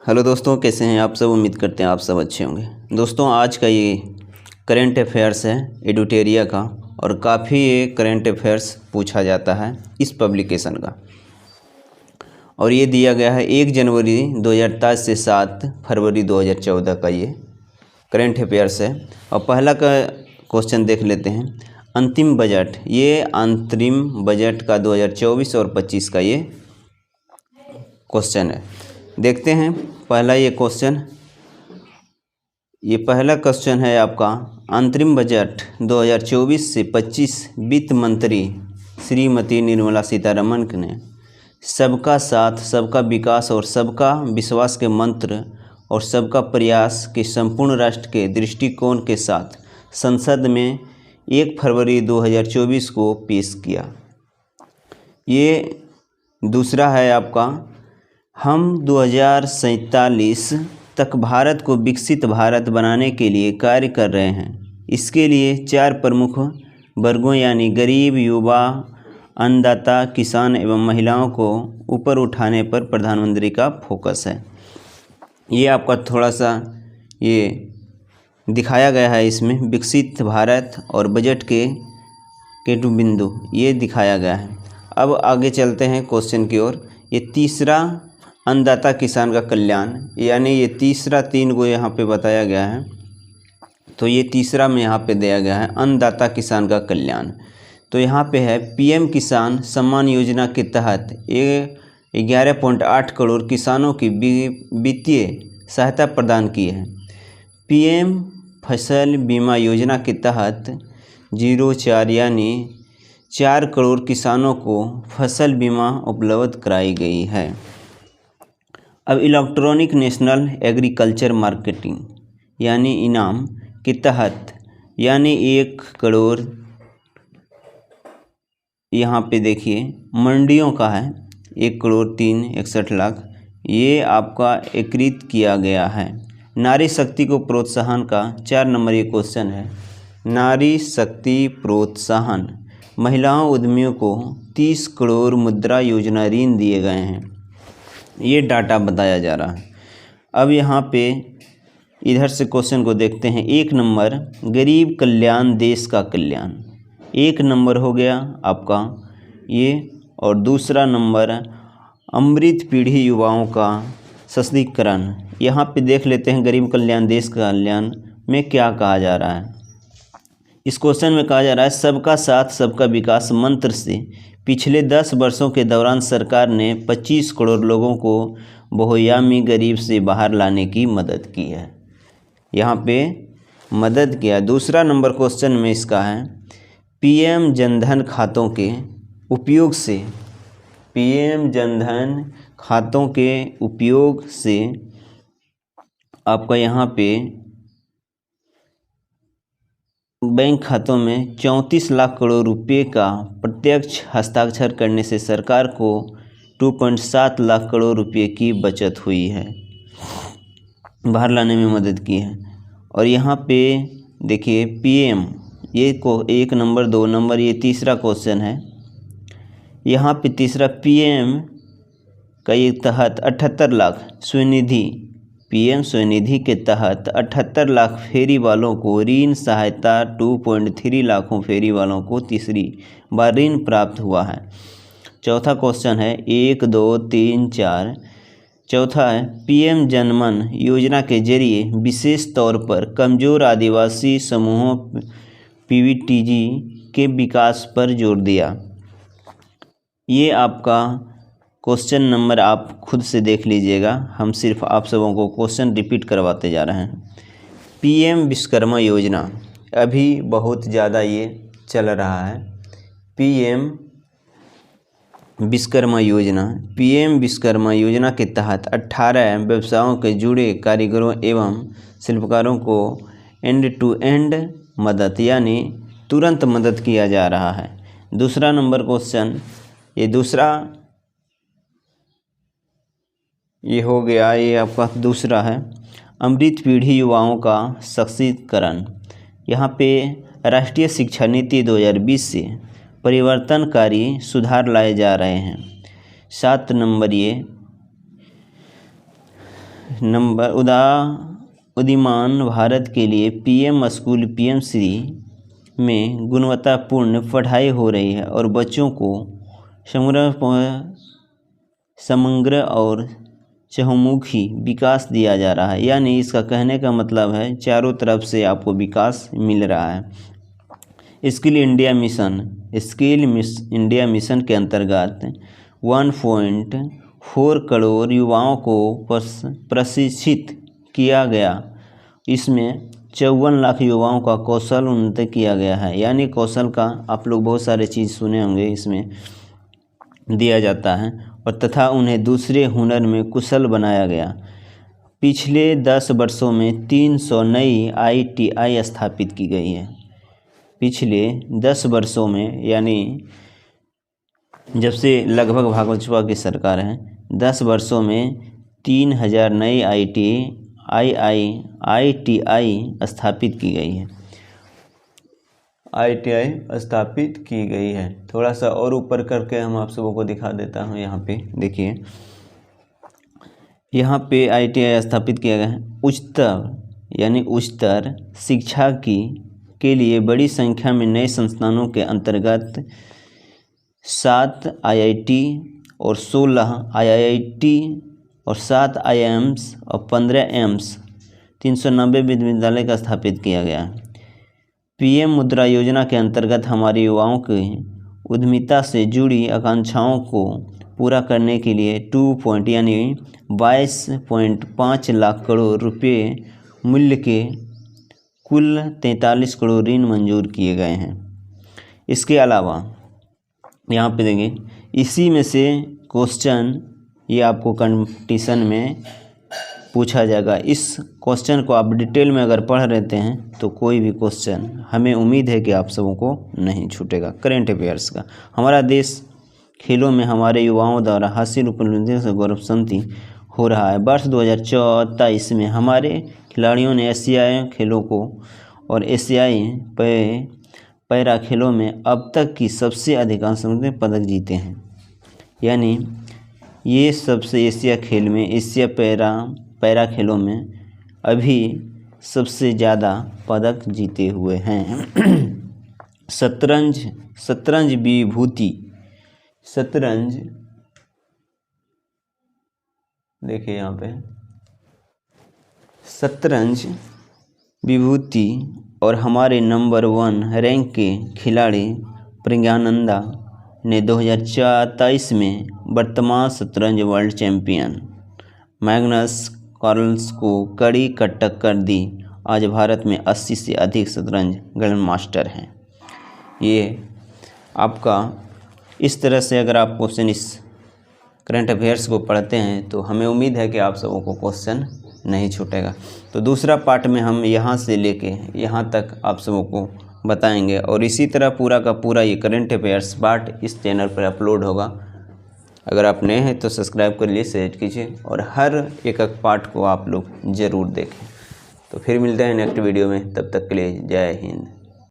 Hello दोस्तों, कैसे हैं आप सब। उम्मीद करते हैं आप सब अच्छे होंगे। दोस्तों, आज का ये करंट अफेयर्स है एडुटेरिया का, और काफ़ी ये करंट अफेयर्स पूछा जाता है इस पब्लिकेशन का। और ये दिया गया है 1 जनवरी 2023 से 7 फरवरी 2014 का ये करंट अफेयर्स है। और पहला का क्वेश्चन देख लेते हैं। अंतिम बजट, ये अंतरिम बजट का 2024 और 25 का ये क्वेश्चन है। देखते हैं पहला ये क्वेश्चन। ये पहला क्वेश्चन है आपका, अंतरिम बजट 2024 से 25 वित्त मंत्री श्रीमती निर्मला सीतारमण ने सबका साथ, सबका विकास और सबका विश्वास के मंत्र और सबका प्रयास के संपूर्ण राष्ट्र के दृष्टिकोण के साथ संसद में 1 फरवरी 2024 को पेश किया। ये दूसरा है आपका, हम 2047 तक भारत को विकसित भारत बनाने के लिए कार्य कर रहे हैं। इसके लिए 4 प्रमुख वर्गों यानी गरीब, युवा, अन्नदाता, किसान एवं महिलाओं को ऊपर उठाने पर प्रधानमंत्री का फोकस है। ये आपका थोड़ा सा ये दिखाया गया है इसमें, विकसित भारत और बजट के केंद्र बिंदु ये दिखाया गया है। अब आगे चलते हैं क्वेश्चन की ओर। ये तीसरा, अन्नदाता किसान का कल्याण, यानी ये तीसरा 3 को यहाँ पे बताया गया है। तो ये तीसरा में यहाँ पे दिया गया है अन्नदाता किसान का कल्याण। तो यहाँ पे है पीएम किसान सम्मान योजना के तहत 11.8 करोड़ किसानों की वित्तीय सहायता प्रदान की है। पीएम फसल बीमा योजना के तहत 04 यानी 4 करोड़ किसानों को फसल बीमा उपलब्ध कराई गई है। अब इलेक्ट्रॉनिक नेशनल एग्रीकल्चर मार्केटिंग यानी इनाम के तहत यानी 1 करोड़, यहाँ पे देखिए मंडियों का है 1 करोड़ 361 लाख, ये आपका एकत्रित किया गया है। नारी शक्ति को प्रोत्साहन का 4 नंबर ये क्वेश्चन है। नारी शक्ति प्रोत्साहन, महिलाओं उद्यमियों को 30 करोड़ मुद्रा योजना ऋण दिए गए हैं। ये डाटा बताया जा रहा है। अब यहाँ पे इधर से क्वेश्चन को देखते हैं। 1 नंबर गरीब कल्याण देश का कल्याण, 1 नंबर हो गया आपका ये। और दूसरा नंबर अमृत पीढ़ी युवाओं का सशक्तिकरण। यहाँ पे देख लेते हैं गरीब कल्याण देश का कल्याण में क्या कहा जा रहा है। इस क्वेश्चन में कहा जा रहा है, सबका साथ सबका विकास मंत्र से पिछले 10 वर्षों के दौरान सरकार ने 25 करोड़ लोगों को बहुआयामी गरीब से बाहर लाने की मदद की है। यहाँ पे मदद किया। दूसरा नंबर क्वेश्चन में इसका है, पीएम जनधन खातों के उपयोग से, पीएम जनधन खातों के उपयोग से आपका यहाँ पे बैंक खातों में 34 लाख करोड़ रुपए का प्रत्यक्ष हस्ताक्षर करने से सरकार को 2.7 लाख करोड़ रुपए की बचत हुई है, बाहर लाने में मदद की है। और यहाँ पे देखिए पीएम, ये को 1 नंबर 2 नंबर ये तीसरा क्वेश्चन है। यहाँ पे तीसरा पीएम का ये तहत 78 लाख स्वनिधि, पीएम स्वनिधि के तहत 78 लाख फेरी वालों को ऋण सहायता, 2.3 लाखों फेरी वालों को तीसरी बार ऋण प्राप्त हुआ है। चौथा क्वेश्चन है 1 2 3 4। चौथा है पीएम जनमन योजना के जरिए विशेष तौर पर कमजोर आदिवासी समूहों पीवीटीजी के विकास पर जोर दिया। ये आपका क्वेश्चन नंबर आप खुद से देख लीजिएगा, हम सिर्फ आप सबों को क्वेश्चन रिपीट करवाते जा रहे हैं। पीएम विश्वकर्मा योजना अभी बहुत ज़्यादा ये चल रहा है। पीएम विश्वकर्मा योजना, पीएम विश्वकर्मा योजना के तहत 18 व्यवसायों के जुड़े कारीगरों एवं शिल्पकारों को एंड टू एंड मदद यानी तुरंत मदद किया जा रहा है। दूसरा नंबर क्वेश्चन, ये दूसरा ये हो गया, ये आपका दूसरा है अमृत पीढ़ी युवाओं का सशक्तिकरण। यहाँ पे राष्ट्रीय शिक्षा नीति 2020 से परिवर्तनकारी सुधार लाए जा रहे हैं। 7 नंबर नंबर उदीयमान भारत के लिए पीएम स्कूल पीएम श्री में गुणवत्तापूर्ण पढ़ाई हो रही है और बच्चों को समग्र और चहुमुखी विकास दिया जा रहा है। यानी इसका कहने का मतलब है चारों तरफ से आपको विकास मिल रहा है। स्किल इंडिया मिशन के अंतर्गत 1.4 करोड़ युवाओं को प्रशिक्षित किया गया। इसमें 54 लाख युवाओं का कौशल उन्नत किया गया है। यानी कौशल का आप लोग बहुत सारे चीज़ सुने होंगे, इसमें दिया जाता है और तथा उन्हें दूसरे हुनर में कुशल बनाया गया। पिछले 10 वर्षों में 300 नई ITI स्थापित की गई है। पिछले 10 वर्षों में, यानी जब से लगभग भाजपा की सरकार है, 10 वर्षों में 3000 नई ITI स्थापित की गई है। ITI स्थापित की गई है। थोड़ा सा और ऊपर करके हम आप सबों को दिखा देता हूँ। यहाँ पे देखिए, यहाँ पे ITI स्थापित किया गया है। उच्चतर शिक्षा के लिए बड़ी संख्या में नए संस्थानों के अंतर्गत 7 IIT और 16 IIT और 7 IIMs और 15 AIIMS 390 विश्वविद्यालय का स्थापित किया गया है। PM मुद्रा योजना के अंतर्गत हमारे युवाओं की उद्यमिता से जुड़ी आकांक्षाओं को पूरा करने के लिए 22.5 लाख करोड़ रुपए मूल्य के कुल 43 करोड़ ऋण मंजूर किए गए हैं। इसके अलावा यहाँ पे देंगे, इसी में से क्वेश्चन ये आपको कंपटीशन में पूछा जाएगा। इस क्वेश्चन को आप डिटेल में अगर पढ़ लेते हैं तो कोई भी क्वेश्चन हमें उम्मीद है कि आप सबों को नहीं छूटेगा। करेंट अफेयर्स का, हमारा देश खेलों में हमारे युवाओं द्वारा हासिल उपलब्धियों से गौरवशांति हो रहा है। वर्ष 2024 में हमारे खिलाड़ियों ने एशियाई खेलों को और एशियाई पैरा खेलों में अब तक की सबसे अधिकांश पदक जीते हैं। यानी ये सबसे एशिया खेल में, एशिया पैरा खेलों में अभी सबसे ज़्यादा पदक जीते हुए हैं। शतरंज देखिए यहाँ पे शतरंज विभूति और हमारे नंबर 1 रैंक के खिलाड़ी प्रज्ञानंदा ने 2023 में वर्तमान शतरंज वर्ल्ड चैंपियन मैग्नस कार्लसन को कड़ी टक्कर दी। आज भारत में 80 से अधिक शतरंज ग्रैंड मास्टर हैं। ये आपका इस तरह से अगर आप क्वेश्चन इस करंट अफेयर्स को पढ़ते हैं तो हमें उम्मीद है कि आप सबों को क्वेश्चन नहीं छूटेगा। तो दूसरा पार्ट में हम यहाँ से लेके यहाँ तक आप सबों को बताएंगे और इसी तरह पूरा का पूरा ये करंट अफेयर्स पार्ट इस चैनल पर अपलोड होगा। अगर आप नए हैं तो सब्सक्राइब कर लिए, शेयर कीजिए और हर एक पार्ट को आप लोग ज़रूर देखें। तो फिर मिलते हैं नेक्स्ट वीडियो में, तब तक के लिए जय हिंद।